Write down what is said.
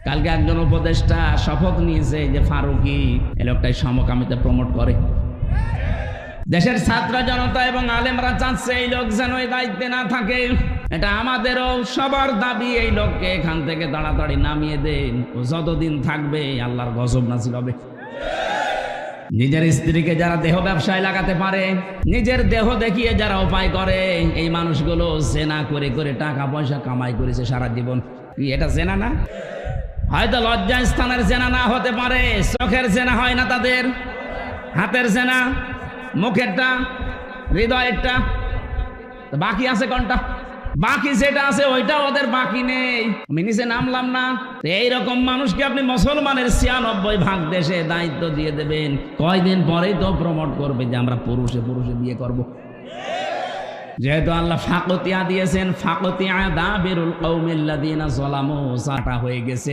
কালকে একজন উপদেষ্টা শপথ নিয়েছে যে ফারুকি এই লোকটাই সমকামিতা প্রমোট করে। দেশের ছাত্র জনতা এবং আলেমরা চাচ্ছে এই লোক যেন এই দায়িত্বে না থাকে। এটা আমাদেরও সবার দাবি, এই লোককে এখান থেকে তাড়াতাড়ি নামিয়ে দেন। ও যতদিন থাকবে আল্লাহর গজব নাজিল হবে। নিজের স্ত্রীকে যারা দেহ ব্যবসায় লাগাতে পারে, নিজের দেহ দেখিয়ে যারা উপায় করে, এই মানুষগুলো জেনা করে করে টাকা পয়সা কামাই করেছে সারা জীবন। কি এটা জেনা না? হয়তো লজ্জা স্থানের জেনা না হতে পারে, চোখের জেনা হয় না তাদের, হাতের জেনা, মুখেরটা, হৃদয়েরটা, বাকি আছে কোনটা? বাকি যেটা আছে ওইটা ওদের বাকি নেই। আমি নিচে নামলাম না। এইরকম মানুষকে আপনি মুসলমানের ৯৬ ভাগ দেশে দায়িত্ব দিয়ে দেবেন, কয়দিন পরেই তো প্রমোট করবে যে আমরা পুরুষে পুরুষে বিয়ে করব। যেহেতু আল্লাহ ফাকতিয়া দিয়েছেন, ফাকতিয়া দাবিরুল কওমিল্লাযিনা যালামু, সাটা হয়ে গেছে।